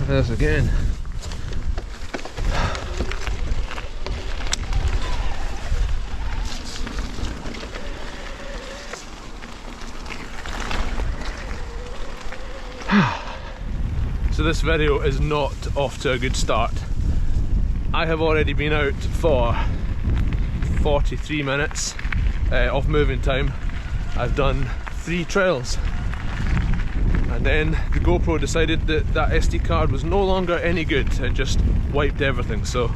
this again. So this video is not off to a good start. I have already been out for 43 minutes of moving time. I've done 3 trails, and then the GoPro decided that that SD card was no longer any good. It just wiped everything. So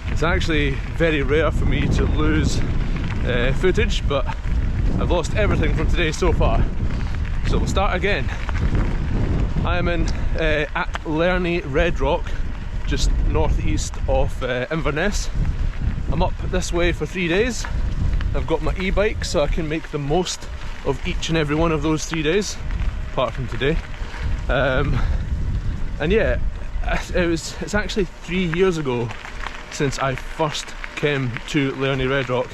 it's actually very rare for me to lose footage, but I've lost everything from today so far. So we'll start again. I am in at Learnie Red Rock, just northeast of Inverness. I'm up this way for 3 days. I've got my e-bike so I can make the most of each and every one of those 3 days, apart from today. And yeah, it's actually 3 years ago since I first came to Learnie Red Rock,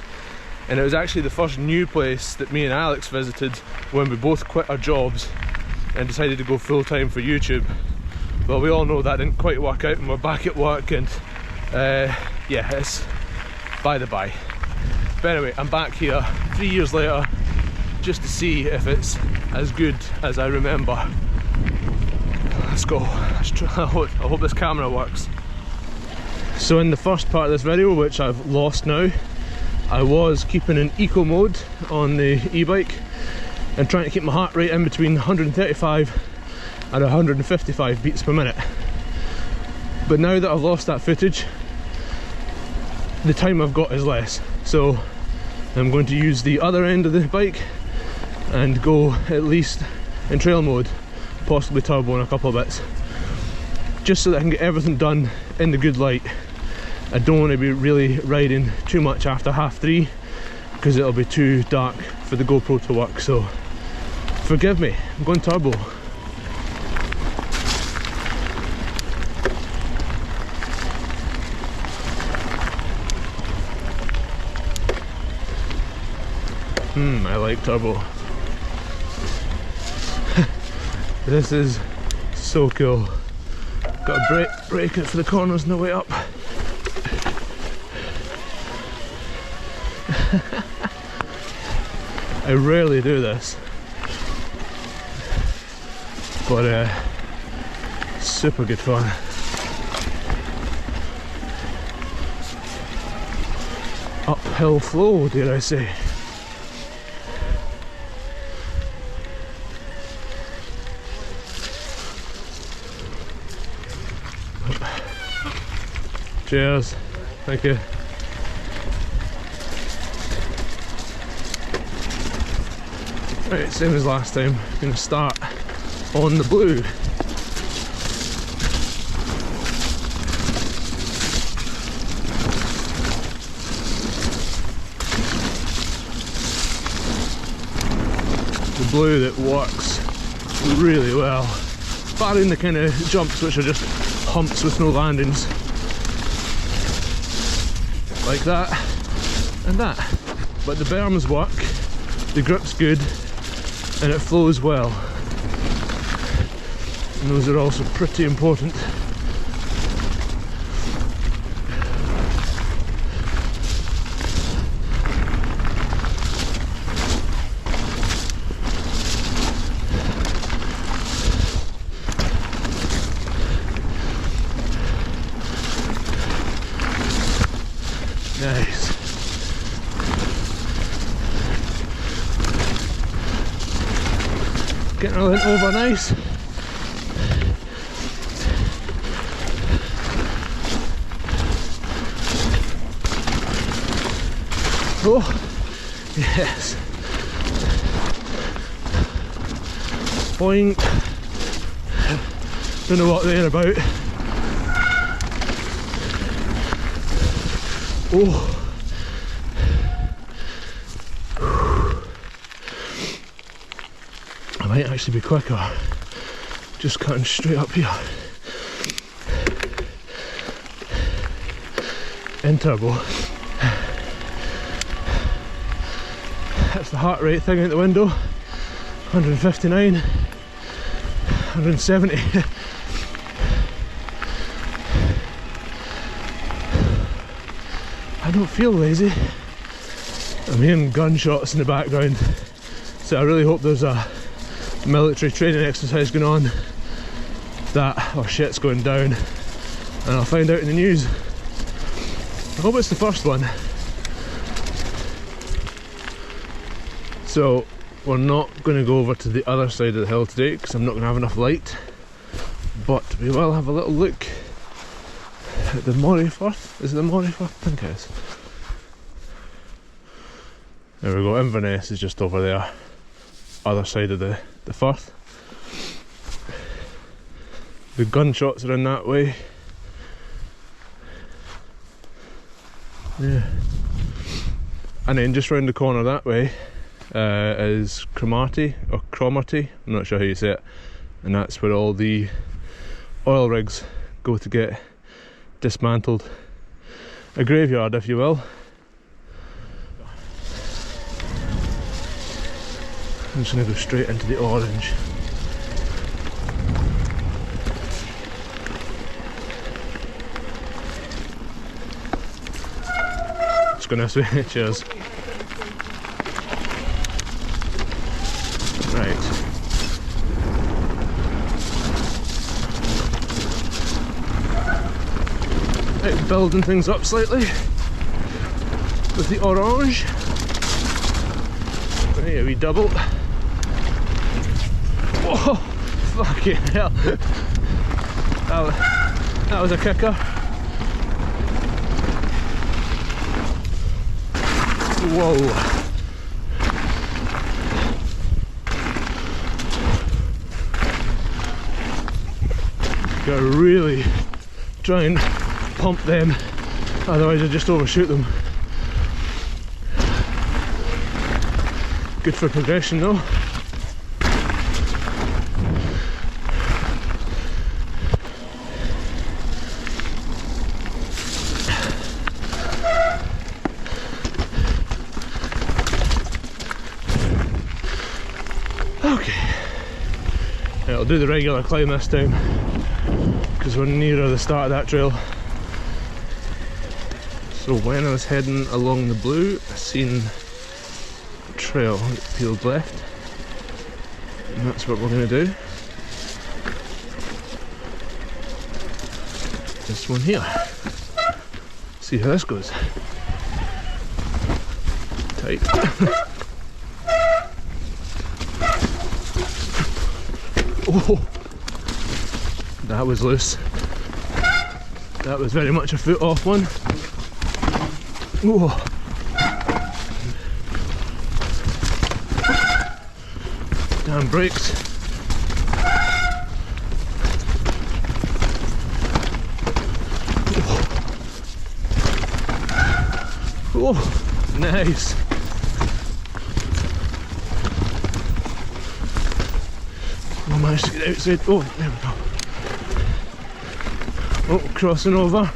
and it was actually the first new place that me and Alex visited when we both quit our jobs and decided to go full-time for YouTube. Well, we all know that didn't quite work out, and we're back at work, and yeah, it's by the by. But anyway, I'm back here 3 years later just to see if it's as good as I remember. Let's go. I hope this camera works. So in the first part of this video, which I've lost now, I was keeping in eco mode on the e-bike and trying to keep my heart rate in between 135 and 155 beats per minute. But now that I've lost that footage, the time I've got is less. So I'm going to use the other end of the bike and go at least in trail mode, possibly turbo and a couple of bits, just so that I can get everything done in the good light. I don't want to be really riding too much after 3:30 because it'll be too dark for the GoPro to work. So forgive me, I'm going turbo. I like turbo. This is so cool. Got to brake it for the corners on the way up. I rarely do this, but super good fun. Uphill flow, dare I say. Cheers, thank you. Right, same as last time, I'm going to start on the blue. The blue that works really well, barring the kind of jumps which are just humps with no landings. Like that and that. But the berms work, the grip's good, and it flows well. And those are also pretty important. Nice. Getting a little over nice. Oh, yes. Point. Don't know what they're about. Oh. I might actually be quicker just cutting straight up here. In turbo. That's the heart rate thing out the window. 159, 170. I don't feel lazy. I'm hearing gunshots in the background, so I really hope there's a military training exercise going on that, or shit's going down, and I'll find out in the news. I hope it's the first one. So we're not going to go over to the other side of the hill today because I'm not going to have enough light, but we will have a little look at the Moray Firth. Is it the Moray Firth? I think it is. There we go, Inverness is just over there, other side of the firth. The gunshots are in that way. Yeah. And then just round the corner that way is Cromarty, or Cromarty, I'm not sure how you say it, and that's where all the oil rigs go to get dismantled. A graveyard, if you will. I'm just going to go straight into the orange. Just going this way, cheers. Right. Right, building things up slightly with the orange. Right, we double. Oh, fucking hell. That was a kicker. Whoa. Gotta really try and pump them, otherwise I just overshoot them. Good for progression though. Okay, I'll do the regular climb this time because we're nearer the start of that trail. So when I was heading along the blue, I seen a trail that peeled left, and that's what we're going to do. This one here. See how this goes. Tight. Oh, that was loose. That was very much a foot off one. Oh. Damn brakes. Oh, nice. I managed to get outside. Oh, there we go. Oh, crossing over.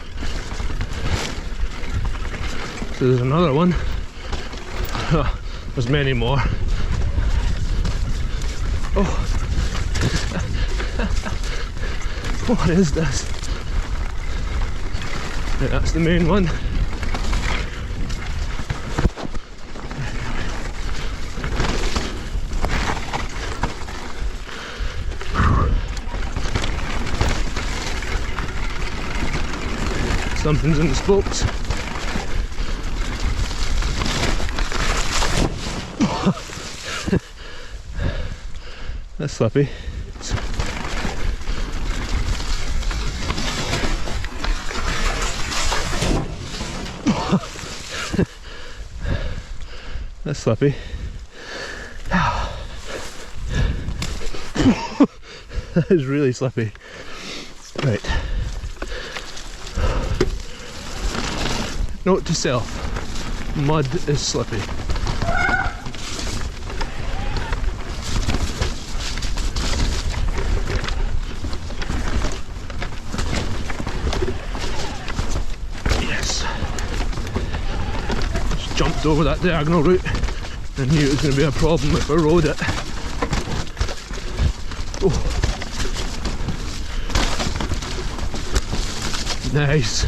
So there's another one. There's many more. Oh. What is this? Yeah, that's the main one. Something's in the spokes. That's slippy. That's slippy. That is really slippy. Right. Note to self, mud is slippy. Yes. Just jumped over that diagonal route and knew it was going to be a problem if I rode it. Oh. Nice.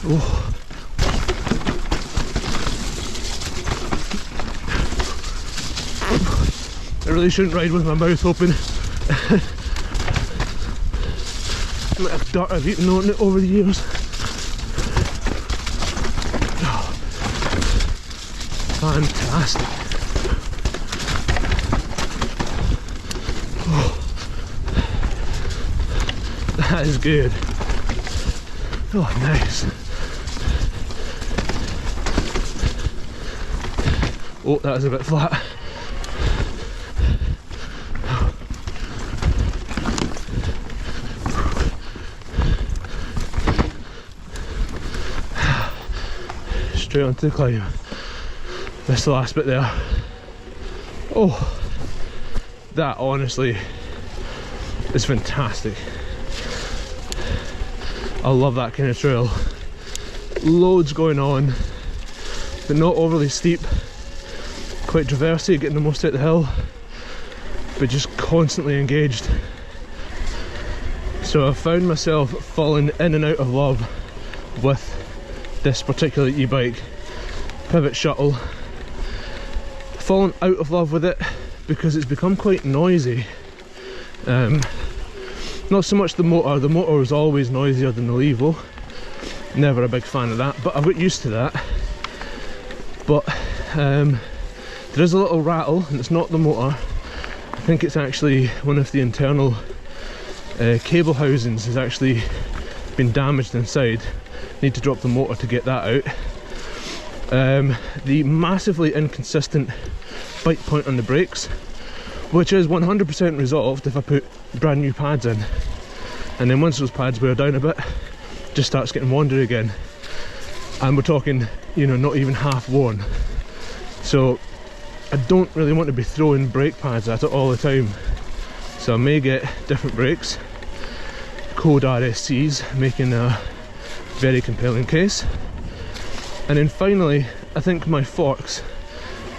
Oh. I really shouldn't ride with my mouth open. Like a dirt I've eaten on it over the years. Oh, fantastic. Oh, that is good. Oh, nice. Oh, that is a bit flat. Straight onto the climb. Missed the last bit there. Oh, that honestly is fantastic. I love that kind of trail. Loads going on, but not overly steep. Quite traversy, getting the most out of the hill, but just constantly engaged. So I've found myself falling in and out of love with this particular e-bike, Pivot Shuttle. Fallen out of love with it because it's become quite noisy. Not so much the motor is always noisier than the Levo. Never a big fan of that, but I've got used to that. But there is a little rattle, and it's not the motor. I think it's actually one of the internal cable housings has actually been damaged inside. Need to drop the motor to get that out. The massively inconsistent bite point on the brakes, which is 100% resolved if I put brand new pads in, and then once those pads wear down a bit, just starts getting wandery again, and we're talking, you know, not even half worn. So I don't really want to be throwing brake pads at it all the time, so I may get different brakes, Code RSCs, making a very compelling case. And then finally, I think my forks,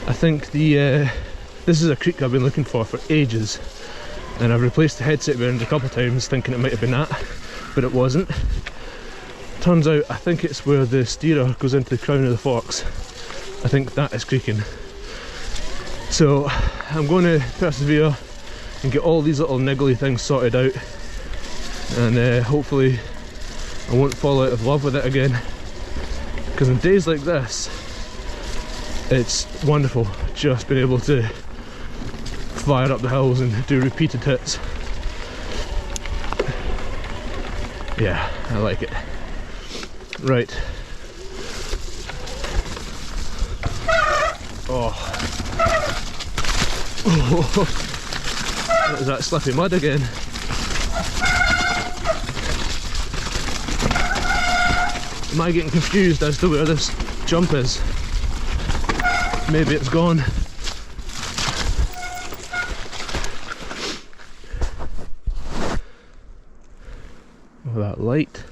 I think the this is a creek I've been looking for ages, and I've replaced the headset bearings a couple of times thinking it might have been that, but it wasn't. Turns out I think it's where the steerer goes into the crown of the forks. I think that is creaking. So I'm going to persevere and get all these little niggly things sorted out, and hopefully I won't fall out of love with it again, because on days like this it's wonderful just being able to fire up the hills and do repeated hits. Yeah, I like it. Right. Oh. Oh. What is that slippy mud again? Am I getting confused as to where this jump is? Maybe it's gone. Oh, that light.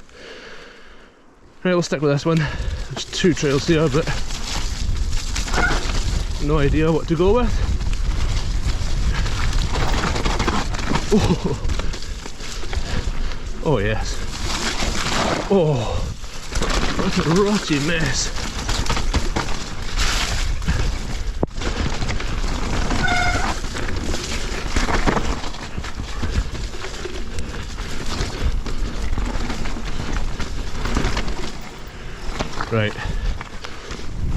Right, we'll stick with this one. There's two trails here, but no idea what to go with. Oh, oh yes. Oh. What a rotty mess. Right,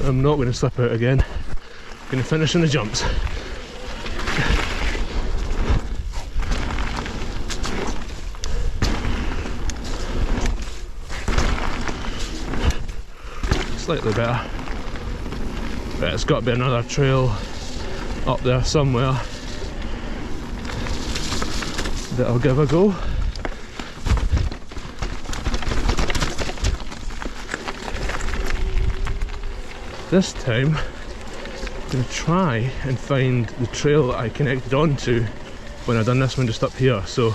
I'm not going to slip out again. I'm going to finish in the jumps. Slightly better, but it's got to be another trail up there somewhere that I'll give a go. This time I'm going to try and find the trail that I connected onto when I done this one just up here, so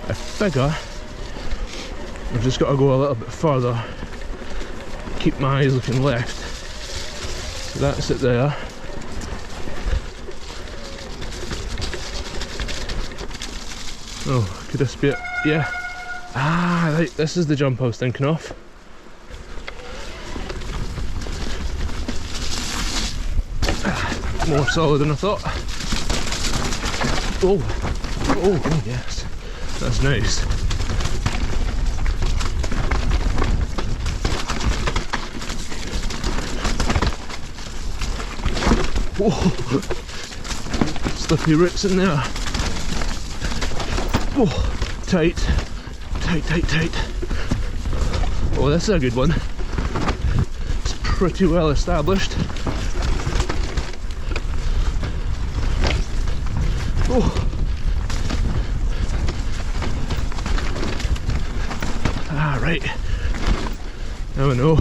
I figure I've just got to go a little bit further. Keep my eyes looking left. So that's it there. Oh, could this be it? Yeah. Ah, right, this is the jump I was thinking of. more solid than I thought. Oh yes, that's nice. Whoa, slippery roots in there. Oh, tight. Oh, this is a good one. It's pretty well established. Oh. Ah, right. Now we know.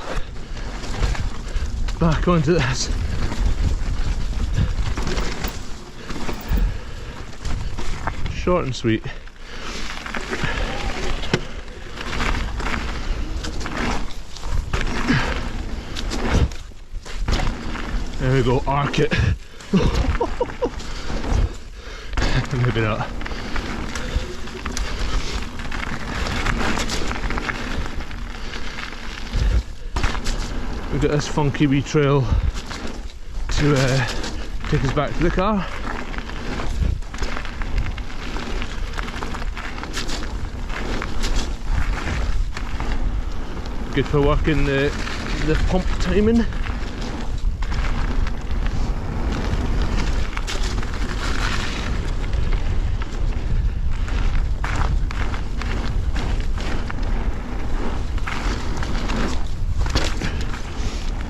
Back onto this. Short and sweet. There we go, arc it. Maybe not. We've got this funky wee trail to take us back to the car. Good for working the pump timing.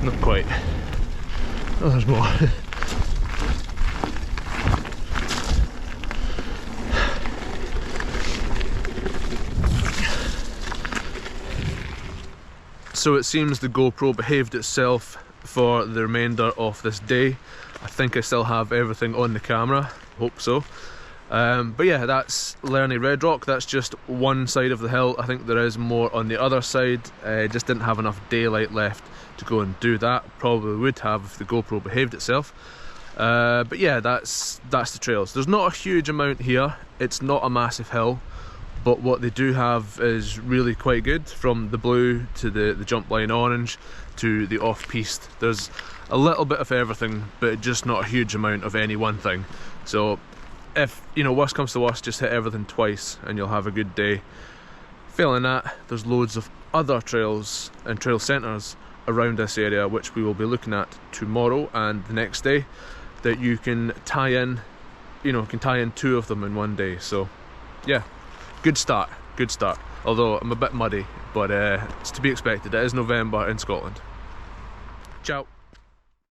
Not quite. Oh, there's more. So it seems the GoPro behaved itself for the remainder of this day. I think I still have everything on the camera, hope so. But yeah, that's Learnie Red Rock. That's just one side of the hill. I think there is more on the other side. Just didn't have enough daylight left to go and do that. Probably would have if the GoPro behaved itself. But yeah, that's the trails. There's not a huge amount here. It's not a massive hill, but what they do have is really quite good. From the blue to the jump line orange to the off-piste. There's a little bit of everything, but just not a huge amount of any one thing. So if, you know, worst comes to worst, just hit everything twice and you'll have a good day. Failing that, there's loads of other trails and trail centres around this area, which we will be looking at tomorrow and the next day, that you can tie in, you know, can tie in 2 of them in one day. So yeah, good start. Although I'm a bit muddy, but it's to be expected. It is November in Scotland. Ciao.